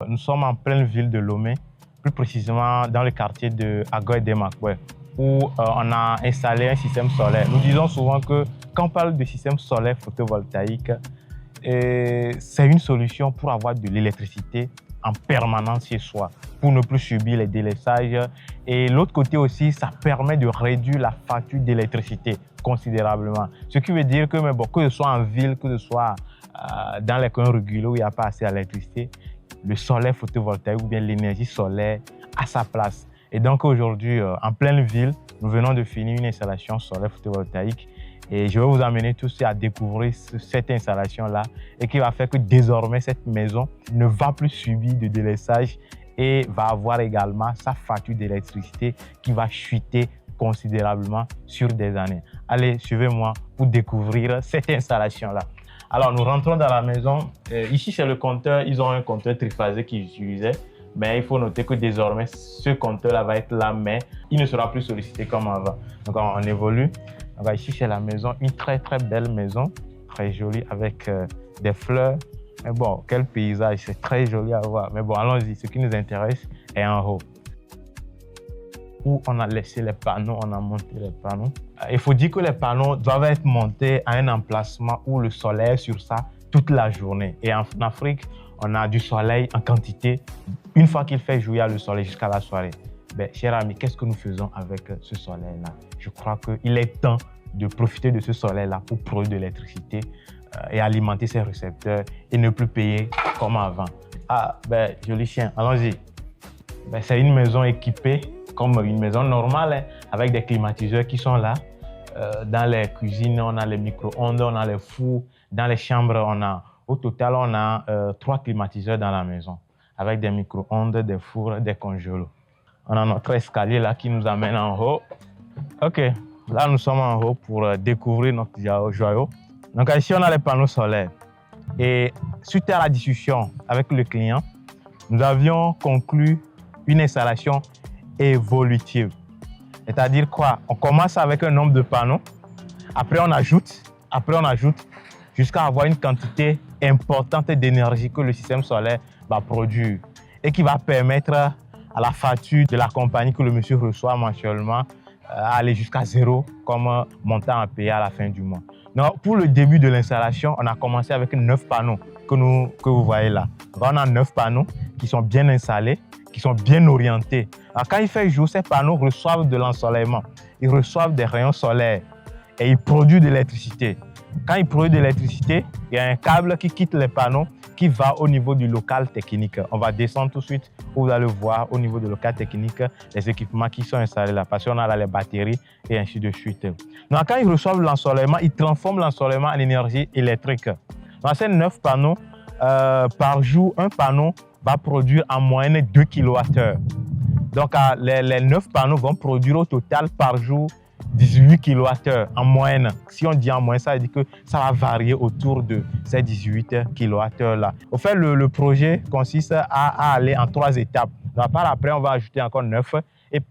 nous sommes en pleine ville de Lomé, plus précisément dans le quartier de Agoy-Demakwe, où on a installé un système solaire. Nous disons souvent que quand on parle de système solaire photovoltaïque, c'est une solution pour avoir de l'électricité en permanence chez soi, pour ne plus subir les délaissages. Et l'autre côté aussi, ça permet de réduire la facture d'électricité considérablement. Ce qui veut dire que, mais bon, que ce soit en ville, que ce soit dans les coins régulés où il n'y a pas assez d'électricité, le solaire photovoltaïque ou bien l'énergie solaire a sa place. Et donc aujourd'hui, en pleine ville, nous venons de finir une installation solaire photovoltaïque et je vais vous amener tous à découvrir cette installation-là et qui va faire que désormais, cette maison ne va plus subir de délaissage et va avoir également sa facture d'électricité qui va chuter considérablement sur des années. Allez, suivez-moi pour découvrir cette installation-là. Alors, nous rentrons dans la maison. Ici, c'est le compteur. Ils ont un compteur triphasé qu'ils utilisaient. Mais il faut noter que désormais, ce compteur-là va être là, mais il ne sera plus sollicité comme avant. Donc, on évolue. Donc, ici, c'est la maison. Une très, très belle maison. Très jolie avec des fleurs. Mais bon, quel paysage. C'est très joli à voir. Mais bon, allons-y. Ce qui nous intéresse est en haut. Où on a laissé les panneaux, on a monté les panneaux. Il faut dire que les panneaux doivent être montés à un emplacement où le soleil est sur ça toute la journée. Et en Afrique, on a du soleil en quantité. Une fois qu'il fait jouir le soleil jusqu'à la soirée. Ben, chers amis, qu'est-ce que nous faisons avec ce soleil-là? Je crois qu'il est temps de profiter de ce soleil-là pour produire de l'électricité et alimenter ses récepteurs et ne plus payer comme avant. Ah, ben, joli chien, allons-y. Ben, c'est une maison équipée comme une maison normale, hein, avec des climatiseurs qui sont là. Dans les cuisines, on a les micro-ondes, on a les fours. Dans les chambres, au total, on a 3 climatiseurs dans la maison, avec des micro-ondes, des fours, des congélos. On a notre escalier là qui nous amène en haut. OK, là, nous sommes en haut pour découvrir notre joyau. Donc ici, on a les panneaux solaires. Et suite à la discussion avec le client, nous avions conclu une installation évolutive. C'est-à-dire quoi? On commence avec un nombre de panneaux, après on ajoute jusqu'à avoir une quantité importante d'énergie que le système solaire va produire et qui va permettre à la facture de la compagnie que le monsieur reçoit mensuellement à aller jusqu'à 0 comme montant à payer à la fin du mois. Donc, pour le début de l'installation, on a commencé avec 9 panneaux que vous voyez là. Donc, on a 9 panneaux qui sont bien installés, qui sont bien orientés. Alors, quand il fait jour, ces panneaux reçoivent de l'ensoleillement, ils reçoivent des rayons solaires et ils produisent de l'électricité. Quand ils produisent de l'électricité, il y a un câble qui quitte les panneaux qui va au niveau du local technique. On va descendre tout de suite où vous allez voir au niveau du local technique les équipements qui sont installés là, parce qu'on a là les batteries et ainsi de suite. Donc, quand ils reçoivent l'ensoleillement, ils transforment l'ensoleillement en énergie électrique. Dans ces 9 panneaux, par jour, un panneau va produire en moyenne 2 kWh. Donc, les 9 panneaux vont produire au total par jour 18 kWh en moyenne. Si on dit en moyenne, ça veut dire que ça va varier autour de ces 18 kWh là. Au fait, le projet consiste à aller en 3 étapes. Donc, par après, on va ajouter encore 9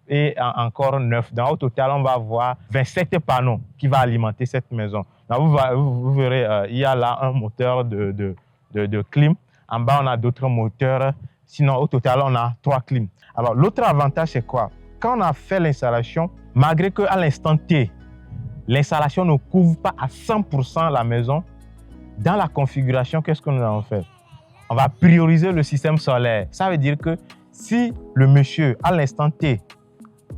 et encore 9. Donc, au total, on va avoir 27 panneaux qui vont alimenter cette maison. Donc, vous verrez, il y a là un moteur de clim. En bas, on a d'autres moteurs. Sinon, au total, on a 3 clims. Alors, l'autre avantage, c'est quoi? Quand on a fait l'installation, malgré qu'à l'instant T, l'installation ne couvre pas à 100% la maison, dans la configuration, qu'est-ce que nous allons faire? On va prioriser le système solaire. Ça veut dire que si le monsieur, à l'instant T,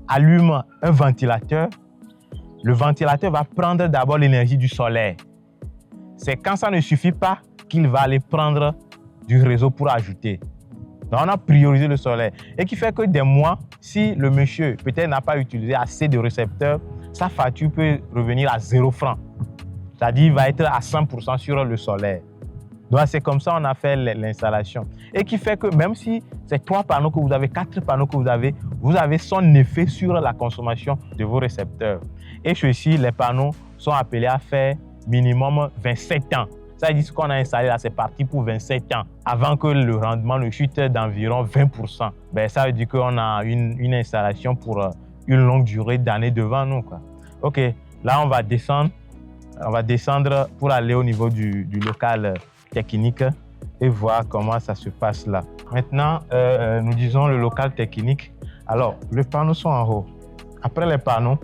allume un ventilateur, le ventilateur va prendre d'abord l'énergie du soleil. C'est quand ça ne suffit pas qu'il va aller prendre du réseau pour ajouter. Donc, on a priorisé le soleil. Et qui fait que des mois, si le monsieur peut-être n'a pas utilisé assez de récepteurs, sa facture peut revenir à 0 francs. C'est-à-dire qu'il va être à 100% sur le soleil. Donc, c'est comme ça qu'on a fait l'installation. Et qui fait que même si c'est 3 panneaux que vous avez, 4 panneaux que vous avez son effet sur la consommation de vos récepteurs. Et ceux-ci, les panneaux sont appelés à faire minimum 27 ans. Ça veut dire ce qu'on a installé là, c'est parti pour 27 ans, avant que le rendement ne chute d'environ 20%. Ben, ça veut dire qu'on a une installation pour une longue durée d'années devant nous, quoi. OK, là, on va descendre pour aller au niveau du local technique. et voir comment ça se passe là. Maintenant, nous disons le local technique. Alors, les panneaux sont en haut. Après les panneaux,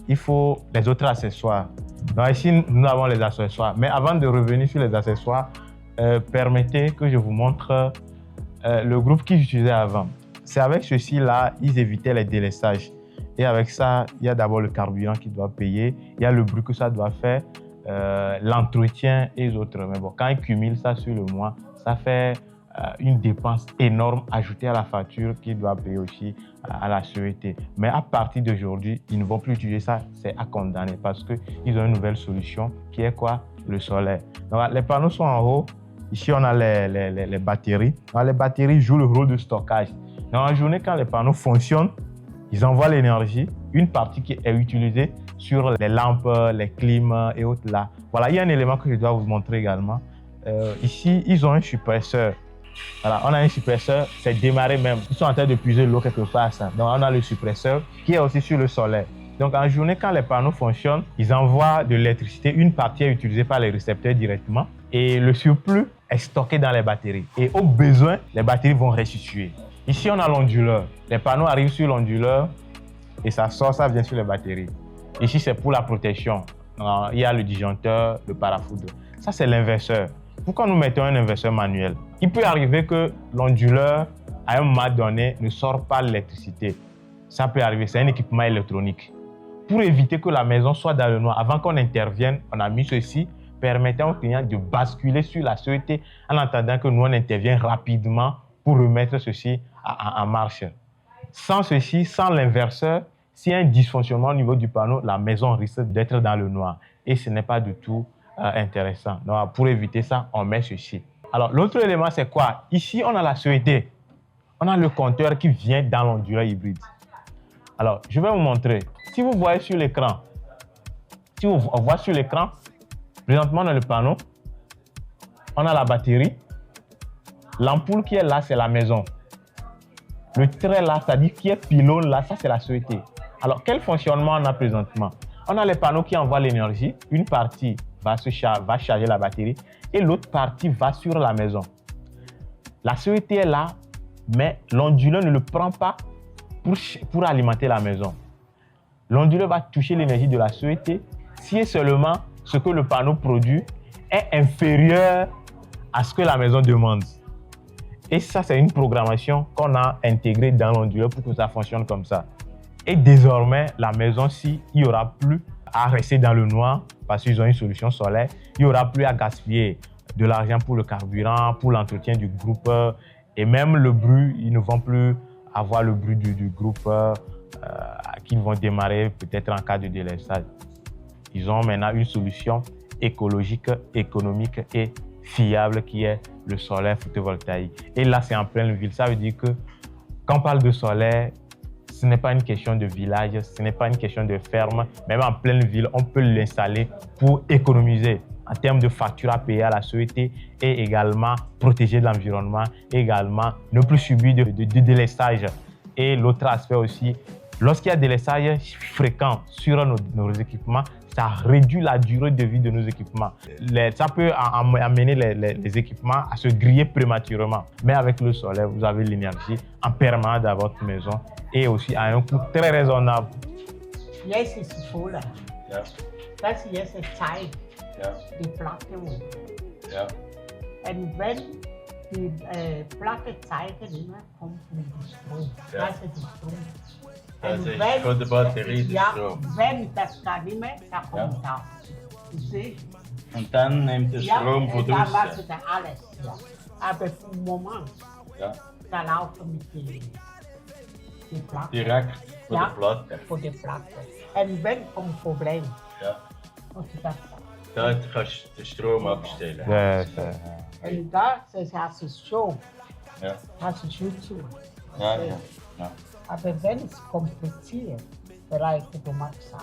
il faut les autres accessoires. Donc ici, nous avons les accessoires. Mais avant de revenir sur les accessoires, permettez que je vous montre le groupe qu'ils utilisaient avant. C'est avec ceci-là, ils évitaient les délestages. Et avec ça, il y a d'abord le carburant qui doit payer, il y a le bruit que ça doit faire, l'entretien et les autres. Mais bon, quand ils cumulent ça sur le mois, ça fait une dépense énorme ajoutée à la facture qu'ils doivent payer aussi à la sûreté. Mais à partir d'aujourd'hui, ils ne vont plus utiliser ça, c'est à condamner parce qu'ils ont une nouvelle solution qui est quoi? Le solaire. Donc, les panneaux sont en haut. Ici, on a les batteries. Donc, les batteries jouent le rôle de stockage. Dans la journée, quand les panneaux fonctionnent, ils envoient l'énergie, une partie qui est utilisée sur les lampes, les clims et autres là. Voilà, il y a un élément que je dois vous montrer également. Ici, ils ont un suppresseur. Voilà, on a un suppresseur, c'est démarré même. Ils sont en train de puiser l'eau quelque part. Ça. Donc, on a le suppresseur qui est aussi sur le solaire. Donc, en journée, quand les panneaux fonctionnent, ils envoient de l'électricité. Une partie est utilisée par les récepteurs directement et le surplus est stocké dans les batteries. Et au besoin, les batteries vont restituer. Ici, on a l'onduleur. Les panneaux arrivent sur l'onduleur et ça sort, ça vient sur les batteries. Ici, c'est pour la protection. Alors, il y a le disjoncteur, le parafoudre. Ça, c'est l'inverseur. Pourquoi nous mettons un inverseur manuel? Il peut arriver que l'onduleur, à un moment donné, ne sort pas l'électricité. Ça peut arriver, c'est un équipement électronique. Pour éviter que la maison soit dans le noir, avant qu'on intervienne, on a mis ceci, permettant au client de basculer sur la sûreté en attendant que nous, on intervienne rapidement pour remettre ceci en marche. Sans ceci, sans l'inverseur, s'il y a un dysfonctionnement au niveau du panneau, la maison risque d'être dans le noir. Et ce n'est pas du tout intéressant. Donc, pour éviter ça, on met ceci. Alors, l'autre élément, c'est quoi? Ici, on a la sûreté. On a le compteur qui vient dans l'onduleur hybride. Alors, je vais vous montrer. Si vous voyez sur l'écran, si on voit sur l'écran, présentement dans le panneau, on a la batterie. L'ampoule qui est là, c'est la maison. Le trait là, c'est-à-dire qui est pylône là, ça c'est la sûreté. Alors, quel fonctionnement on a présentement? On a les panneaux qui envoient l'énergie. Une partie va charger la batterie et l'autre partie va sur la maison. La sûreté est là, mais l'onduleur ne le prend pas pour alimenter la maison. L'onduleur va toucher l'énergie de la sûreté si et seulement ce que le panneau produit est inférieur à ce que la maison demande. Et ça, c'est une programmation qu'on a intégrée dans l'onduleur pour que ça fonctionne comme ça. Et désormais, la maison, s'il n'y aura plus à rester dans le noir parce qu'ils ont une solution solaire, il n'y aura plus à gaspiller de l'argent pour le carburant, pour l'entretien du groupe et même le bruit. Ils ne vont plus avoir le bruit du groupe qu'ils vont démarrer peut-être en cas de délestage. Ils ont maintenant une solution écologique, économique et fiable qui est le solaire photovoltaïque. Et là, c'est en pleine ville. Ça veut dire que quand on parle de solaire, ce n'est pas une question de village, ce n'est pas une question de ferme. Même en pleine ville, on peut l'installer pour économiser en termes de facture à payer à la sûreté et également protéger l'environnement, également ne plus subir de délestage. Et l'autre aspect aussi, lorsqu'il y a des délestage fréquents sur nos équipements, ça réduit la durée de vie de nos équipements. Ça peut amener les équipements à se griller prématurément. Mais avec le solaire, vous avez l'énergie en permanence dans votre maison et aussi à un coût très raisonnable. Yes, it's full. Ja, That's yes, a child. ja, The platte. ja. And when the platte zeigen immer kommt mit dem Strom. Ja. Das ist der Strom. Das ist von der Batterie der ja, Strom. wenn das gar nicht mehr, da kommt das. Du siehst? Und dann nimmt der Strom von da draußen. machst du alles. Ja. Aber im Moment, Ja, da laufen mit die Platte. direkt von Ja. der Platte. Von der Platte. Und wenn kommt Problem, Ja. musst du das Dort kannst du den Strom abstellen. Und da hast du schon, Ja, hast du schon zu. ja, ja. ja. Aber wenn es kompliziert, vielleicht du machst ça.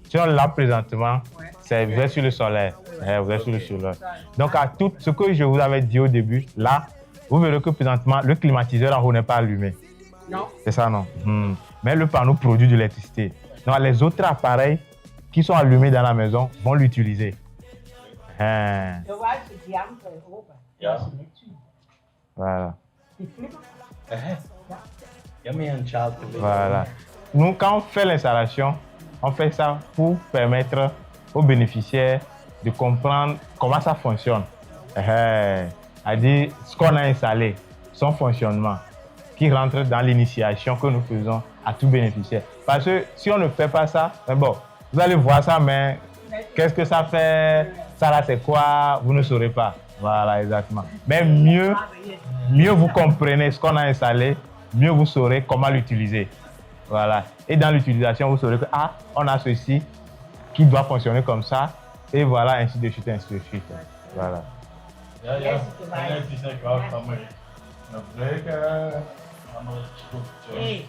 Sur là, présentement, c'est vous êtes sur le solaire. Vous êtes sur le solaire. Donc, à tout ce que je vous avais dit au début, là, vous verrez que présentement, le climatiseur en haut n'est pas allumé. Non. C'est ça, non? Mais le panneau produit de l'électricité. Donc, les autres appareils qui sont allumés dans la maison vont l'utiliser. Du weißt, die andere oben. Ja. Dat is net zo. Voilà. Die flippen. Ja, mais un schalter. Voilà. Nous, quand on fait l'installation, on fait ça pour permettre aux bénéficiaires de comprendre comment ça fonctionne. C'est-à-dire ce qu'on a installé, son fonctionnement, qui rentre dans l'initiation que nous faisons à tout bénéficiaire. Parce que si on ne fait pas ça, mais bon, vous allez voir ça, mais qu'est-ce que ça fait? Ça là, c'est quoi? Vous ne saurez pas. Voilà, exactement. Mais mieux vous comprenez ce qu'on a installé, mieux vous saurez comment l'utiliser. Voilà. Et dans l'utilisation, vous saurez que on a ceci qui doit fonctionner comme ça. Et voilà, ainsi de suite, ainsi de suite. Voilà. Ja, ja. En het is echt wel van mij. Dan blijkt, Hey,